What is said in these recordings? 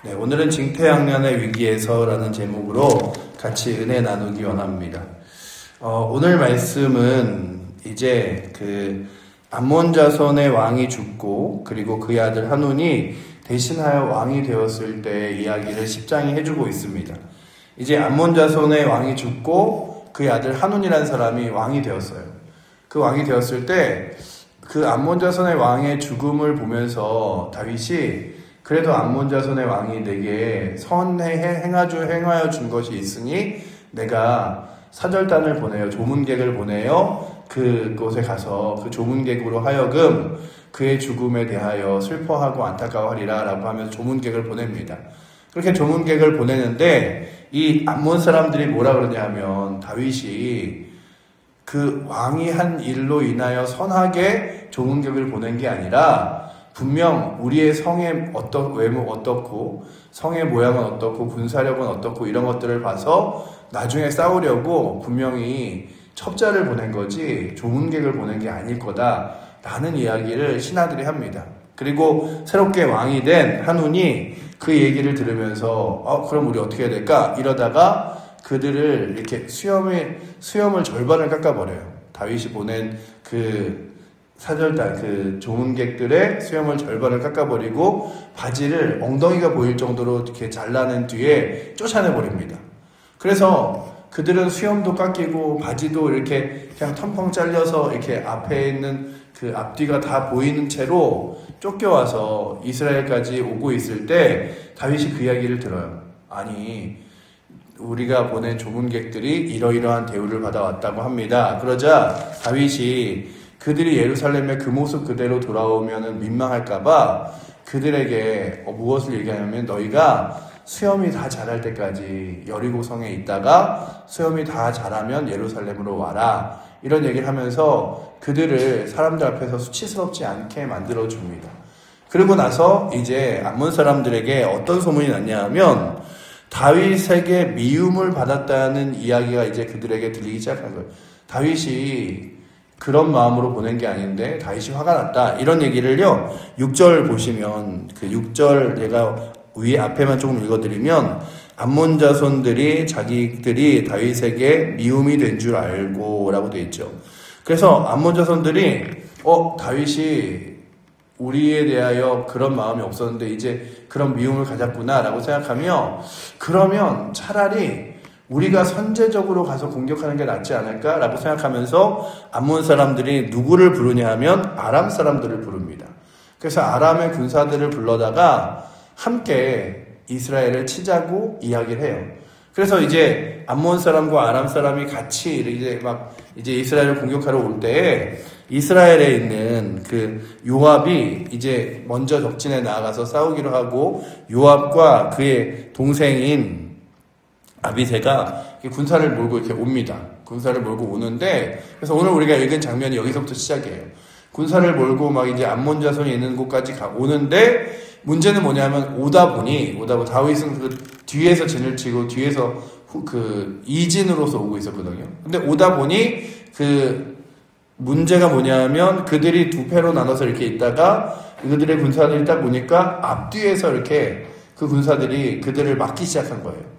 네, 오늘은 징태양년의 위기에서라는 제목으로 같이 은혜 나누기 원합니다. 오늘 말씀은 이제 암몬 자손의 왕이 죽고 그리고 그의 아들 한운이 대신하여 왕이 되었을 때 이야기를 10장이 해주고 있습니다. 이제 암몬 자손의 왕이 죽고 그의 아들 한운이라는 사람이 왕이 되었어요. 그 왕이 되었을 때 그 암몬 자손의 왕의 죽음을 보면서 다윗이 그래도 암몬 자손의 왕이 내게 행하여 준 것이 있으니 내가 사절단을 보내어 조문객을 보내어 그곳에 가서 그 조문객으로 하여금 그의 죽음에 대하여 슬퍼하고 안타까워하리라 라고 하면서 조문객을 보냅니다. 그렇게 조문객을 보내는데 이 암몬 사람들이 뭐라 그러냐 하면 다윗이 그 왕이 한 일로 인하여 선하게 조문객을 보낸 게 아니라 분명 우리의 성의 외모 어떻고 성의 모양은 어떻고 군사력은 어떻고 이런 것들을 봐서 나중에 싸우려고 분명히 첩자를 보낸 거지 조문객을 보낸 게 아닐 거다 라는 이야기를 신하들이 합니다. 그리고 새롭게 왕이 된 한운이 그 얘기를 들으면서 그럼 우리 어떻게 해야 될까? 이러다가 그들을 이렇게 수염을 절반을 깎아버려요. 다윗이 보낸 사절단 조문객들의 수염을 절반을 깎아버리고 바지를 엉덩이가 보일 정도로 이렇게 잘라낸 뒤에 쫓아내버립니다. 그래서 그들은 수염도 깎이고 바지도 이렇게 그냥 텅텅 잘려서 이렇게 앞에 있는 그 앞뒤가 다 보이는 채로 쫓겨와서 이스라엘까지 오고 있을 때 다윗이 그 이야기를 들어요. 아니 우리가 보낸 조문객들이 이러이러한 대우를 받아왔다고 합니다. 그러자 다윗이 그들이 예루살렘에 그 모습 그대로 돌아오면 민망할까봐 그들에게 무엇을 얘기하냐면 너희가 수염이 다 자랄 때까지 여리고성에 있다가 수염이 다 자라면 예루살렘으로 와라. 이런 얘기를 하면서 그들을 사람들 앞에서 수치스럽지 않게 만들어줍니다. 그리고 나서 이제 암몬 사람들에게 어떤 소문이 났냐 하면 다윗에게 미움을 받았다는 이야기가 이제 그들에게 들리기 시작한 거예요. 다윗이 그런 마음으로 보낸 게 아닌데 다윗이 화가 났다. 이런 얘기를요. 6절 보시면 그 6절 제가 위에 앞에만 조금 읽어드리면 암몬 자손들이 자기들이 다윗에게 미움이 된 줄 알고 라고 되어 있죠. 그래서 암몬 자손들이 다윗이 우리에 대하여 그런 마음이 없었는데 이제 그런 미움을 가졌구나 라고 생각하며 그러면 차라리 우리가 선제적으로 가서 공격하는 게 낫지 않을까 라고 생각하면서 암몬 사람들이 누구를 부르냐 하면 아람 사람들을 부릅니다. 그래서 아람의 군사들을 불러다가 함께 이스라엘을 치자고 이야기를 해요. 그래서 이제 암몬 사람과 아람 사람이 같이 이제 이스라엘을 공격하러 올 때에 이스라엘에 있는 요압이 이제 먼저 적진에 나아가서 싸우기로 하고 요압과 그의 동생인 아비새가 군사를 몰고 이렇게 옵니다. 군사를 몰고 오는데 그래서 오늘 우리가 읽은 장면이 여기서부터 시작이에요. 군사를 몰고 이제 암몬 자손이 있는 곳까지 오는데 문제는 뭐냐면 오다 보니 다윗은 뒤에서 진을 치고 뒤에서 이진으로서 오고 있었거든요. 근데 오다 보니 문제가 뭐냐면 그들이 두 패로 나눠서 이렇게 있다가 그들의 군사들이 딱 오니까 앞뒤에서 이렇게 그 군사들이 그들을 막기 시작한 거예요.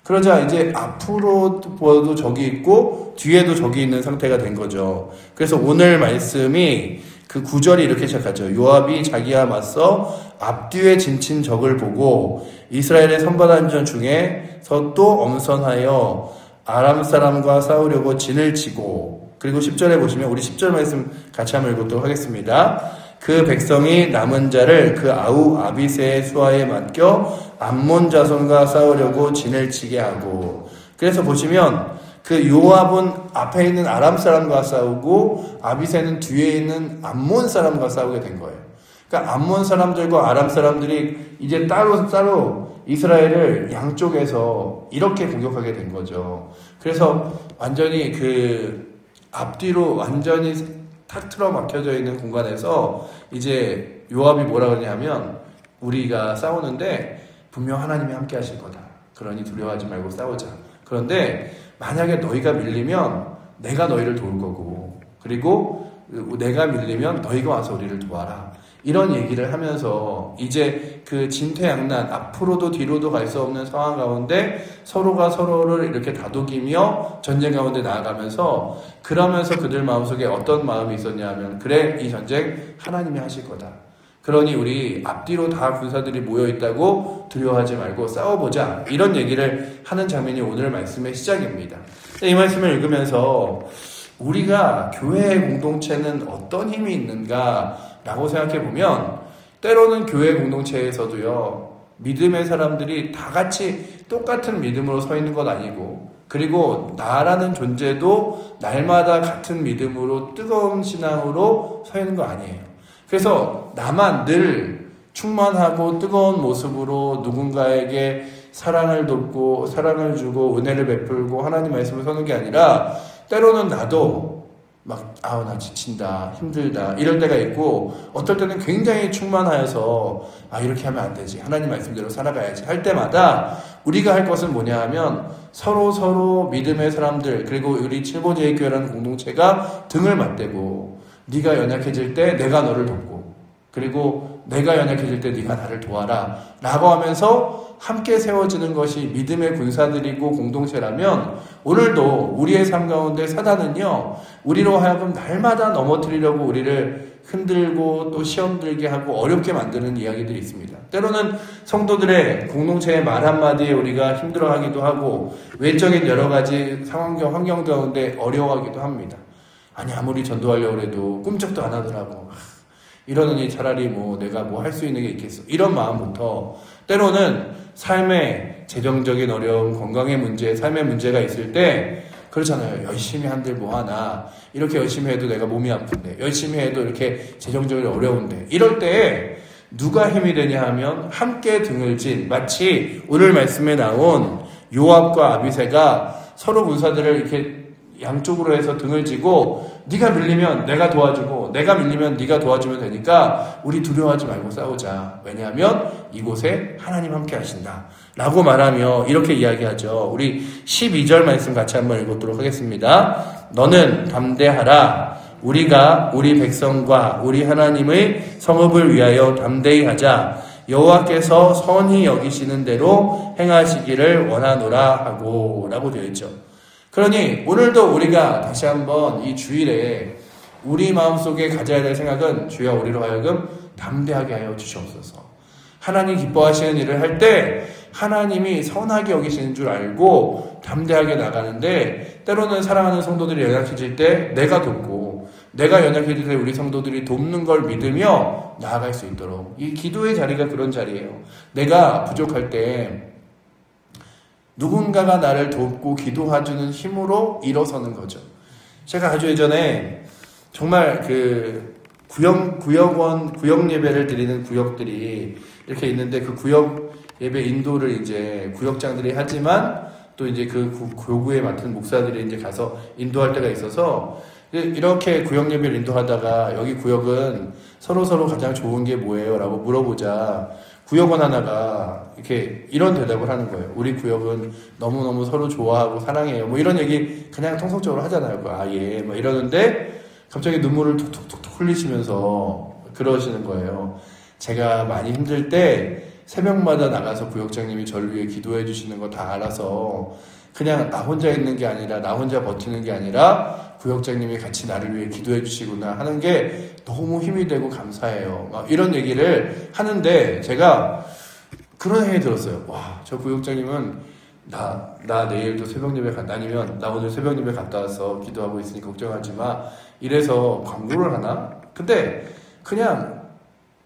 그러자 이제 앞으로 보아도 적이 있고 뒤에도 적이 있는 상태가 된 거죠. 그래서 오늘 말씀이 그 9절이 이렇게 시작하죠. 요압이 자기와 맞서 앞뒤에 진친 적을 보고 이스라엘의 선바단전 중에서 또 엄선하여 아람 사람과 싸우려고 진을 치고 그리고 10절에 보시면 우리 10절 말씀 같이 한번 읽도록 하겠습니다. 그 백성이 남은 자를 그 아우 아비새의 수하에 맡겨 암몬 자손과 싸우려고 진을 치게 하고 그래서 보시면 요압은 앞에 있는 아람 사람과 싸우고 아비새는 뒤에 있는 암몬 사람과 싸우게 된 거예요. 그러니까 암몬 사람들과 아람 사람들이 이제 따로 이스라엘을 양쪽에서 이렇게 공격하게 된 거죠. 그래서 완전히 앞뒤로 완전히 탁 틀어막혀져 있는 공간에서 이제 요압이 뭐라 그러냐면 우리가 싸우는데 분명 하나님이 함께 하실 거다. 그러니 두려워하지 말고 싸우자. 그런데 만약에 너희가 밀리면 내가 너희를 도울 거고 그리고 내가 밀리면 너희가 와서 우리를 도와라. 이런 얘기를 하면서 이제 그 진퇴양난, 앞으로도 뒤로도 갈 수 없는 상황 가운데 서로가 서로를 이렇게 다독이며 전쟁 가운데 나아가면서, 그러면서 그들 마음속에 어떤 마음이 있었냐면, 그래, 이 전쟁 하나님이 하실 거다. 그러니 우리 앞뒤로 다 군사들이 모여있다고 두려워하지 말고 싸워보자. 이런 얘기를 하는 장면이 오늘 말씀의 시작입니다. 이 말씀을 읽으면서 우리가 교회의 공동체는 어떤 힘이 있는가 라고 생각해 보면, 때로는 교회 공동체에서도요, 믿음의 사람들이 다 같이 똑같은 믿음으로 서 있는 것 아니고, 그리고 나라는 존재도 날마다 같은 믿음으로 뜨거운 신앙으로 서 있는 거 아니에요. 그래서 나만 늘 충만하고 뜨거운 모습으로 누군가에게 사랑을 돕고 사랑을 주고 은혜를 베풀고 하나님 말씀을 서는 게 아니라, 때로는 나도 막 나 지친다, 힘들다 이럴 때가 있고, 어떨 때는 굉장히 충만하여서 이렇게 하면 안 되지, 하나님 말씀대로 살아가야지 할 때마다 우리가 할 것은 뭐냐 하면, 서로 믿음의 사람들, 그리고 우리 칠보제일교회라는 공동체가 등을 맞대고, 네가 연약해질 때 내가 너를 돕고, 그리고 내가 연약해질 때 네가 나를 도와라 라고 하면서 함께 세워지는 것이 믿음의 군사들이고 공동체라면, 오늘도 우리의 삶 가운데 사단은요, 우리로 하여금 날마다 넘어뜨리려고 우리를 흔들고 또 시험 들게 하고 어렵게 만드는 이야기들이 있습니다. 때로는 성도들의 공동체의 말 한마디에 우리가 힘들어하기도 하고, 외적인 여러 가지 상황과 환경 가운데 어려워하기도 합니다. 아무리 전도하려고 해도 꿈쩍도 안 하더라고. 이러느니 차라리 내가 할 수 있는 게 있겠어. 이런 마음부터, 때로는 삶의 재정적인 어려움, 건강의 문제, 삶의 문제가 있을 때 그렇잖아요. 열심히 한들 뭐하나, 이렇게 열심히 해도 내가 몸이 아픈데, 열심히 해도 이렇게 재정적으로 어려운데, 이럴 때 누가 힘이 되냐 하면 함께 등을 진, 마치 오늘 말씀에 나온 요압과 아비새가 서로 군사들을 이렇게 양쪽으로 해서 등을 지고, 네가 밀리면 내가 도와주고 내가 밀리면 네가 도와주면 되니까 우리 두려워하지 말고 싸우자. 왜냐하면 이곳에 하나님 함께 하신다 라고 말하며 이렇게 이야기하죠. 우리 12절 말씀 같이 한번 읽도록 하겠습니다. 너는 담대하라. 우리가 우리 백성과 우리 하나님의 성읍을 위하여 담대히 하자. 여호와께서 선히 여기시는 대로 행하시기를 원하노라 하고 라고 되어 있죠. 그러니 오늘도 우리가 다시 한번 이 주일에 우리 마음속에 가져야 될 생각은, 주여 우리로 하여금 담대하게 하여 주시옵소서. 하나님 기뻐하시는 일을 할 때 하나님이 선하게 여기시는 줄 알고 담대하게 나가는데, 때로는 사랑하는 성도들이 연약해질 때 내가 돕고, 내가 연약해질 때 우리 성도들이 돕는 걸 믿으며 나아갈 수 있도록, 이 기도의 자리가 그런 자리예요. 내가 부족할 때 누군가가 나를 돕고 기도해주는 힘으로 일어서는 거죠. 제가 아주 예전에 정말 구역 예배를 드리는 구역들이 이렇게 있는데, 그 구역 예배 인도를 이제 구역장들이 하지만, 또 이제 그 교구에 맡은 목사들이 이제 가서 인도할 때가 있어서, 이렇게 구역 예배를 인도하다가 여기 구역은 서로 가장 좋은 게 뭐예요? 라고 물어보자 구역원 하나가 이렇게 이런 대답을 하는 거예요. 우리 구역은 너무너무 서로 좋아하고 사랑해요. 이런 얘기 그냥 통속적으로 하잖아요. 예. 이러는데 갑자기 눈물을 툭툭툭 흘리시면서 그러시는 거예요. 제가 많이 힘들 때 새벽마다 나가서 구역장님이 저를 위해 기도해 주시는 거 다 알아서, 그냥 나 혼자 있는 게 아니라, 나 혼자 버티는 게 아니라 구역장님이 같이 나를 위해 기도해 주시구나 하는 게 너무 힘이 되고 감사해요. 이런 얘기를 하는데, 제가 그런 생각이 들었어요. 저 구역장님은 나 내일도 새벽 예배 아니면 나 오늘 새벽 예배 갔다 와서 기도하고 있으니 걱정하지 마, 이래서 광고를 하나? 근데 그냥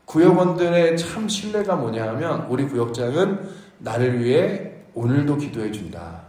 구역원들의 참 신뢰가 뭐냐 하면, 우리 구역장은 나를 위해 오늘도 기도해 준다,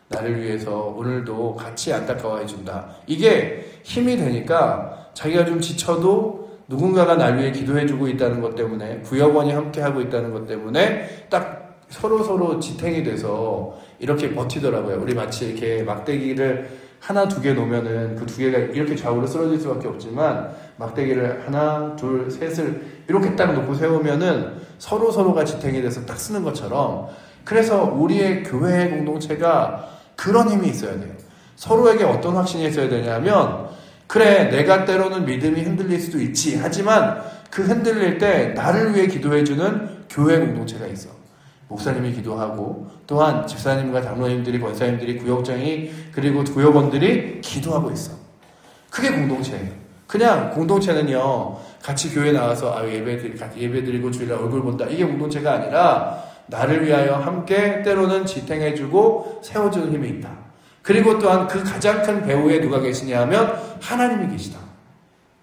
나를 위해서 오늘도 같이 안타까워해 준다. 이게 힘이 되니까 자기가 좀 지쳐도 누군가가 날 위해 기도해 주고 있다는 것 때문에, 구역원이 함께 하고 있다는 것 때문에 딱 서로 지탱이 돼서 이렇게 버티더라고요. 우리 마치 이렇게 막대기를 하나 두 개 놓으면은 그 두 개가 이렇게 좌우로 쓰러질 수밖에 없지만, 막대기를 하나 둘 셋을 이렇게 딱 놓고 세우면은 서로가 지탱이 돼서 딱 쓰는 것처럼, 그래서 우리의 교회의 공동체가 그런 힘이 있어야 돼요. 서로에게 어떤 확신이 있어야 되냐면, 그래 내가 때로는 믿음이 흔들릴 수도 있지, 하지만 그 흔들릴 때 나를 위해 기도해주는 교회 공동체가 있어. 목사님이 기도하고 또한 집사님과 장로님들이, 권사님들이, 구역장이, 그리고 구역원들이 기도하고 있어. 그게 공동체예요. 그냥 공동체는요, 같이 교회 나와서 같이 예배드리고 주일날 얼굴 본다, 이게 공동체가 아니라 나를 위하여 함께 때로는 지탱해주고 세워주는 힘이 있다. 그리고 또한 그 가장 큰 배후에 누가 계시냐 하면 하나님이 계시다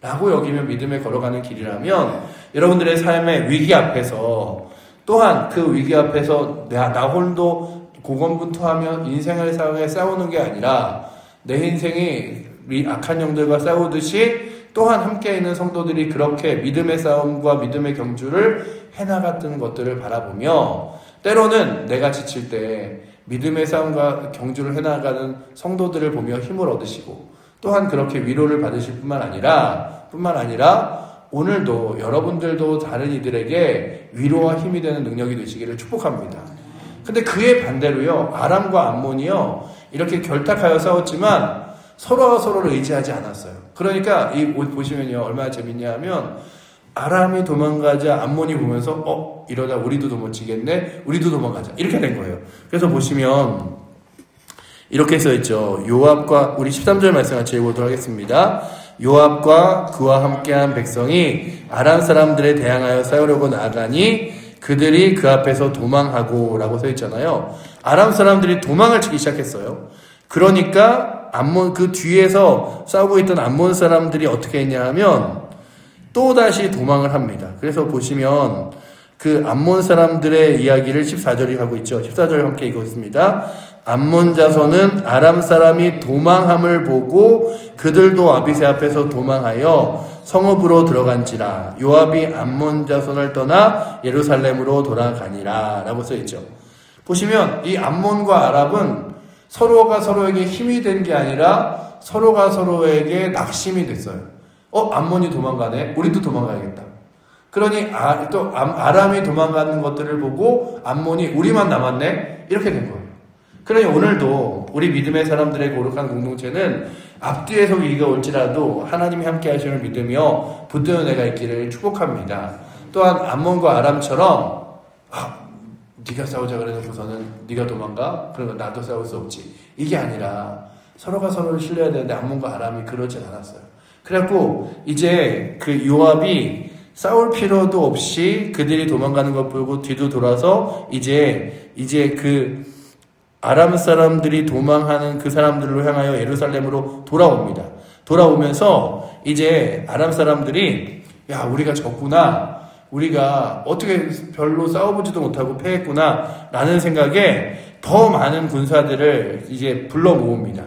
라고 여기면 믿음에 걸어가는 길이라면, 여러분들의 삶의 위기 앞에서, 또한 그 위기 앞에서 나 홀도 고군분투하며 인생을 싸우는 게 아니라 내 인생이 악한 영들과 싸우듯이 또한 함께 있는 성도들이 그렇게 믿음의 싸움과 믿음의 경주를 해나갔던 것들을 바라보며, 때로는 내가 지칠 때 믿음의 싸움과 경주를 해나가는 성도들을 보며 힘을 얻으시고, 또한 그렇게 위로를 받으실 뿐만 아니라 오늘도 여러분들도 다른 이들에게 위로와 힘이 되는 능력이 되시기를 축복합니다. 근데 그의 반대로요, 아람과 암몬이요, 이렇게 결탁하여 싸웠지만 서로가 서로를 의지하지 않았어요. 그러니까 이 보시면요, 얼마나 재밌냐 하면, 아람이 도망가자 암몬이 보면서 이러다 우리도 도망치겠네, 우리도 도망가자, 이렇게 된 거예요. 그래서 보시면 이렇게 써있죠. 요압과, 우리 13절 말씀 같이 읽어보도록 하겠습니다. 요압과 그와 함께한 백성이 아람 사람들에 대항하여 싸우려고 나아가니 그들이 그 앞에서 도망하고 라고 써있잖아요. 아람 사람들이 도망을 치기 시작했어요. 그러니까 그 뒤에서 싸우고 있던 암몬 사람들이 어떻게 했냐 하면 또다시 도망을 합니다. 그래서 보시면 그 암몬 사람들의 이야기를 14절이 하고 있죠. 14절 함께 읽겠습니다. 암몬 자손은 아람 사람이 도망함을 보고 그들도 아비새 앞에서 도망하여 성읍으로 들어간지라. 요압이 암몬 자손을 떠나 예루살렘으로 돌아가니라 라고 써있죠. 보시면 이 암몬과 아랍은 서로가 서로에게 힘이 된 게 아니라 서로가 서로에게 낙심이 됐어요. 암몬이 도망가네, 우리도 도망가야겠다. 그러니 또 아람이 도망가는 것들을 보고 암몬이 우리만 남았네, 이렇게 된 거예요. 그러니 오늘도 우리 믿음의 사람들의 거룩한 공동체는 앞뒤에서 위기가 올지라도 하나님이 함께 하심을 믿으며 붙드는 애가 있기를 축복합니다. 또한 암몬과 아람처럼 네가 싸우자 그래놓고서는 네가 도망가? 그러면 나도 싸울 수 없지, 이게 아니라 서로가 서로를 신뢰해야 되는데 암몬과 아람이 그러진 않았어요. 그래갖고 이제 그 요압이 싸울 필요도 없이 그들이 도망가는 것 보고 뒤도 돌아서 이제 그 아람 사람들이 도망하는 그 사람들로 향하여 예루살렘으로 돌아옵니다. 돌아오면서 이제 아람 사람들이 우리가 졌구나, 우리가 어떻게 별로 싸워보지도 못하고 패했구나 라는 생각에 더 많은 군사들을 이제 불러 모읍니다.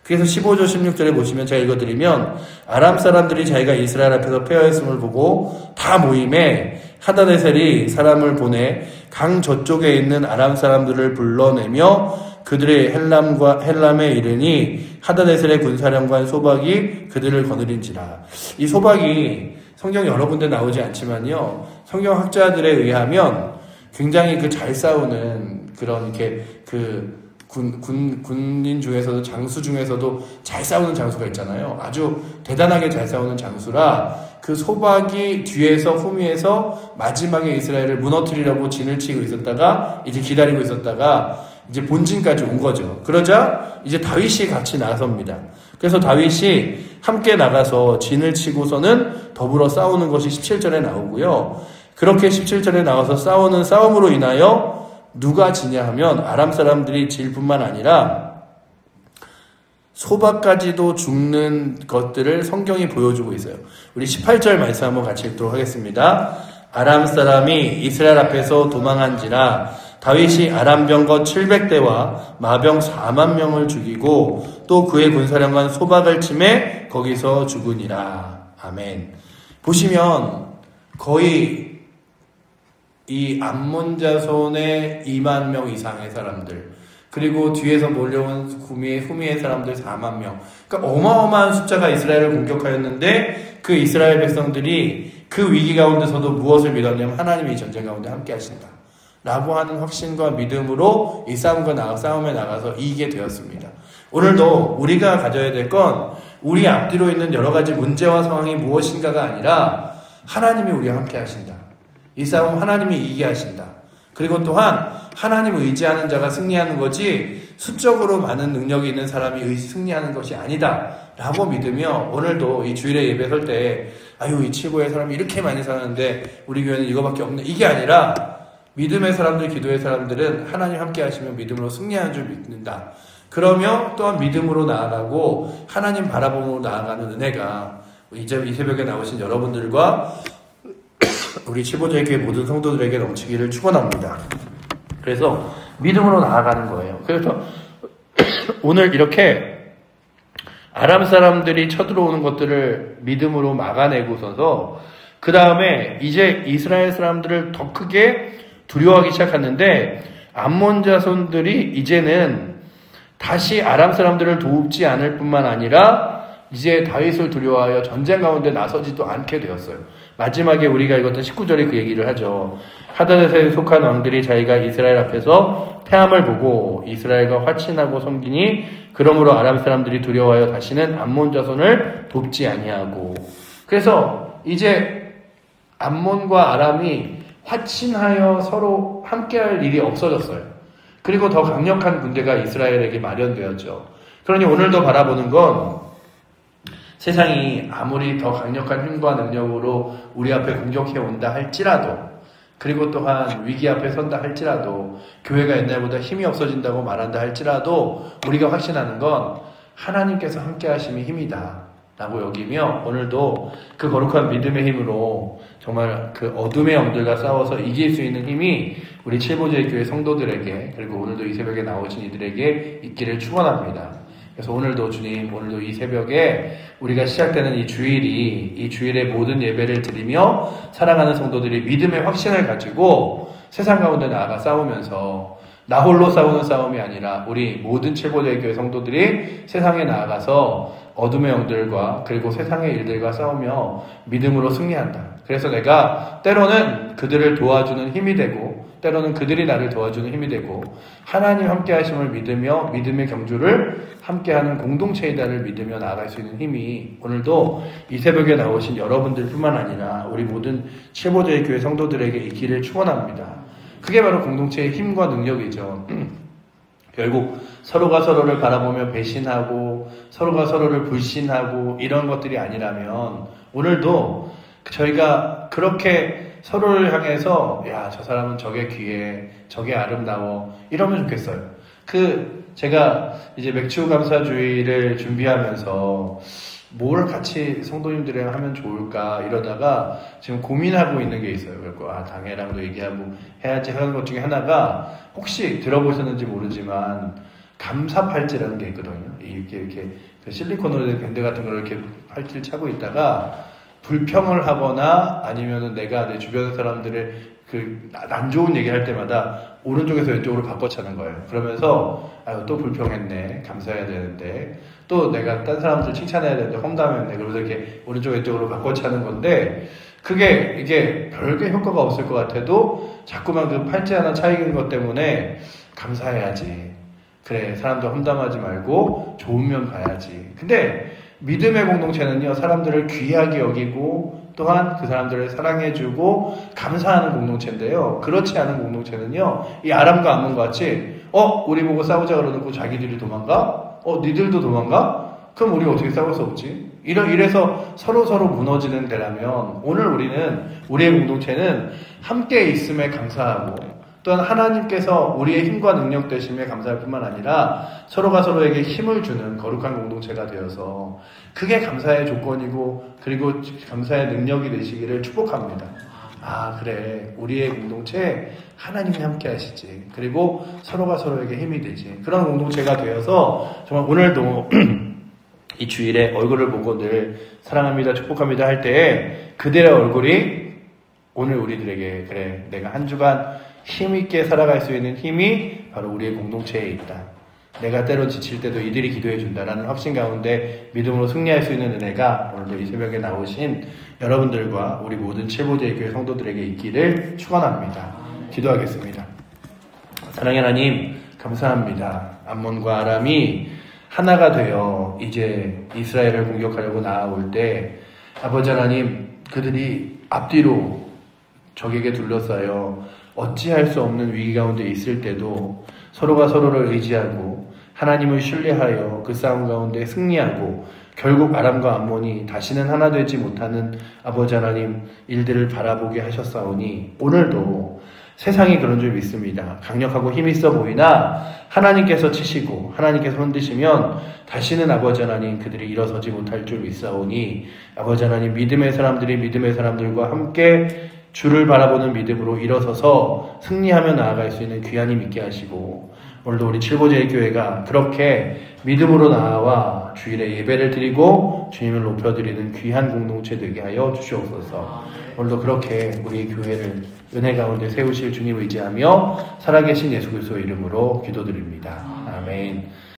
그래서 15절 16절에 보시면 제가 읽어드리면, 아람 사람들이 자기가 이스라엘 앞에서 패하였음을 보고 다 모임에 하다데셀이 사람을 보내 강 저쪽에 있는 아람 사람들을 불러내며 그들의 헬람에 이르니 하다데셀의 군사령관 소박이 그들을 거느린지라. 이 소박이 성경 여러 군데 나오지 않지만요, 성경 학자들에 의하면 굉장히 잘 싸우는 그런 이렇게 군인 중에서도, 장수 중에서도 잘 싸우는 장수가 있잖아요. 아주 대단하게 잘 싸우는 장수라 그 소박이 뒤에서 후미에서 마지막에 이스라엘을 무너뜨리려고 진을 치고 있었다가 이제 기다리고 있었다가 이제 본진까지 온 거죠. 그러자 이제 다윗이 같이 나섭니다. 그래서 다윗이 함께 나가서 진을 치고서는 더불어 싸우는 것이 17절에 나오고요. 그렇게 17절에 나와서 싸우는 싸움으로 인하여 누가 지냐 하면 아람 사람들이 질 뿐만 아니라 소박까지도 죽는 것들을 성경이 보여주고 있어요. 우리 18절 말씀 한번 같이 읽도록 하겠습니다. 아람 사람이 이스라엘 앞에서 도망한지라 다윗이 아람 병거 700대와 마병 4만 명을 죽이고 또 그의 군사령관 소박을 치매 거기서 죽으니라. 아멘. 보시면 거의 이 암몬 자손의 2만 명 이상의 사람들, 그리고 뒤에서 몰려온 후미의 사람들 4만 명. 그러니까 어마어마한 숫자가 이스라엘을 공격하였는데 그 이스라엘 백성들이 그 위기 가운데서도 무엇을 믿었냐면 하나님이 이 전쟁 가운데 함께 하신다 라고 하는 확신과 믿음으로 이 싸움에 나가서 이기게 되었습니다. 오늘도 우리가 가져야 될 건 우리 앞뒤로 있는 여러 가지 문제와 상황이 무엇인가가 아니라 하나님이 우리와 함께 하신다. 이 싸움 하나님이 이기게 하신다. 그리고 또한 하나님을 의지하는 자가 승리하는 거지 수적으로 많은 능력이 있는 사람이 승리하는 것이 아니다 라고 믿으며 오늘도 이 주일에 예배 설 때 아유 이 칠보의 사람이 이렇게 많이 사는데 우리 교회는 이거밖에 없네 이게 아니라 믿음의 사람들, 기도의 사람들은 하나님 함께 하시면 믿음으로 승리하는 줄 믿는다. 그러며 또한 믿음으로 나아가고 하나님 바라봄으로 나아가는 은혜가 이제 이 새벽에 나오신 여러분들과 우리 칠보자의 교회 모든 성도들에게 넘치기를 축원합니다. 그래서 믿음으로 나아가는 거예요. 그래서 오늘 이렇게 아람 사람들이 쳐들어오는 것들을 믿음으로 막아내고서서 그 다음에 이제 이스라엘 사람들을 더 크게 두려워하기 시작했는데 암몬 자손들이 이제는 다시 아람 사람들을 돕지 않을 뿐만 아니라 이제 다윗을 두려워하여 전쟁 가운데 나서지도 않게 되었어요. 마지막에 우리가 읽었던 19절에 그 얘기를 하죠. 하다댓에 속한 왕들이 자기가 이스라엘 앞에서 패함을 보고 이스라엘과 화친하고 섬기니 그러므로 아람 사람들이 두려워하여 다시는 암몬 자손을 돕지 아니하고. 그래서 이제 암몬과 아람이 화친하여 서로 함께할 일이 없어졌어요. 그리고 더 강력한 군대가 이스라엘에게 마련되었죠. 그러니 오늘도 바라보는 건 세상이 아무리 더 강력한 힘과 능력으로 우리 앞에 공격해 온다 할지라도 그리고 또한 위기 앞에 선다 할지라도 교회가 옛날보다 힘이 없어진다고 말한다 할지라도 우리가 확신하는 건 하나님께서 함께 하심이 힘이다 라고 여기며 오늘도 그 거룩한 믿음의 힘으로 정말 그 어둠의 영들과 싸워서 이길 수 있는 힘이 우리 칠보자의 교회 성도들에게 그리고 오늘도 이 새벽에 나오신 이들에게 있기를 축원합니다. 그래서 오늘도 주님, 오늘도 이 새벽에 우리가 시작되는 이 주일의 모든 예배를 드리며 사랑하는 성도들이 믿음의 확신을 가지고 세상 가운데 나아가 싸우면서 나 홀로 싸우는 싸움이 아니라 우리 모든 칠보자의 교회 성도들이 세상에 나아가서 어둠의 영들과 그리고 세상의 일들과 싸우며 믿음으로 승리한다. 그래서 내가 때로는 그들을 도와주는 힘이 되고 때로는 그들이 나를 도와주는 힘이 되고 하나님 함께 하심을 믿으며 믿음의 경주를 함께하는 공동체이다를 믿으며 나아갈 수 있는 힘이 오늘도 이 새벽에 나오신 여러분들 뿐만 아니라 우리 모든 칠보자의 교회 성도들에게 있기를 축원합니다. 그게 바로 공동체의 힘과 능력이죠. 결국 서로가 서로를 바라보며 배신하고 서로가 서로를 불신하고 이런 것들이 아니라면 오늘도 저희가 그렇게 서로를 향해서 야, 저 사람은 저게 귀해, 저게 아름다워 이러면 좋겠어요. 제가 이제 맥주 감사주의를 준비하면서 뭘 같이 성도님들이랑 하면 좋을까 이러다가 지금 고민하고 있는 게 있어요. 그리고 당회랑도 얘기하고 해야지 하는 것 중에 하나가 혹시 들어보셨는지 모르지만 감사팔찌라는 게 있거든요. 이렇게 실리콘으로 된 밴드 같은 걸 이렇게 팔찌를 차고 있다가 불평을 하거나 아니면은 내가 내 주변 사람들의 안 좋은 얘기 할 때마다 오른쪽에서 왼쪽으로 바꿔 차는 거예요. 그러면서 아유 또 불평했네, 감사해야 되는데 또 내가 딴 사람들 칭찬해야 되는데 험담했네. 그러면서 이렇게 오른쪽 왼쪽으로 바꿔 차는 건데 이게 별게 효과가 없을 것 같아도 자꾸만 그 팔찌 하나 차이는 것 때문에 감사해야지. 그래 사람들 험담하지 말고 좋은 면 봐야지. 근데 믿음의 공동체는요 사람들을 귀하게 여기고 또한 그 사람들을 사랑해주고 감사하는 공동체인데요. 그렇지 않은 공동체는요 이 아람과 암몬과 같이 우리 보고 싸우자 그러놓고 자기들이 도망가? 니들도 도망가? 그럼 우리 어떻게 싸울 수 없지? 이래서 서로 무너지는 데라면 오늘 우리의 공동체는 함께 있음에 감사하고 또한 하나님께서 우리의 힘과 능력 되심에 감사할 뿐만 아니라 서로가 서로에게 힘을 주는 거룩한 공동체가 되어서 그게 감사의 조건이고 그리고 감사의 능력이 되시기를 축복합니다. 그래 우리의 공동체 하나님이 함께 하시지. 그리고 서로가 서로에게 힘이 되지. 그런 공동체가 되어서 정말 오늘도 이 주일에 얼굴을 보고 늘 사랑합니다 축복합니다 할 때에 그들의 얼굴이 오늘 우리들에게 그래 내가 한 주간 힘있게 살아갈 수 있는 힘이 바로 우리의 공동체에 있다. 내가 때로 지칠 때도 이들이 기도해 준다라는 확신 가운데 믿음으로 승리할 수 있는 은혜가 오늘도 이 새벽에 나오신 여러분들과 우리 모든 칠보자의 교회 성도들에게 있기를 축원합니다. 기도하겠습니다. 사랑의 하나님 감사합니다. 암몬과 아람이 하나가 되어 이제 이스라엘을 공격하려고 나아올 때 아버지 하나님 그들이 앞뒤로 적에게 둘러싸여 어찌할 수 없는 위기 가운데 있을 때도 서로가 서로를 의지하고 하나님을 신뢰하여 그 싸움 가운데 승리하고 결국 아람과 암몬이 다시는 하나 되지 못하는 아버지 하나님 일들을 바라보게 하셨사오니 오늘도 세상이 그런 줄 믿습니다. 강력하고 힘있어 보이나 하나님께서 치시고 하나님께서 흔드시면 다시는 아버지 하나님 그들이 일어서지 못할 줄 믿사오니 아버지 하나님 믿음의 사람들이 믿음의 사람들과 함께 주를 바라보는 믿음으로 일어서서 승리하며 나아갈 수 있는 귀한 힘 있게 하시고 오늘도 우리 칠보제일교회가 그렇게 믿음으로 나와 주일에 예배를 드리고 주님을 높여드리는 귀한 공동체 되게 하여 주시옵소서. 오늘도 그렇게 우리 교회를 은혜 가운데 세우실 주님 의지하며 살아계신 예수 그리스도의 이름으로 기도드립니다. 아멘.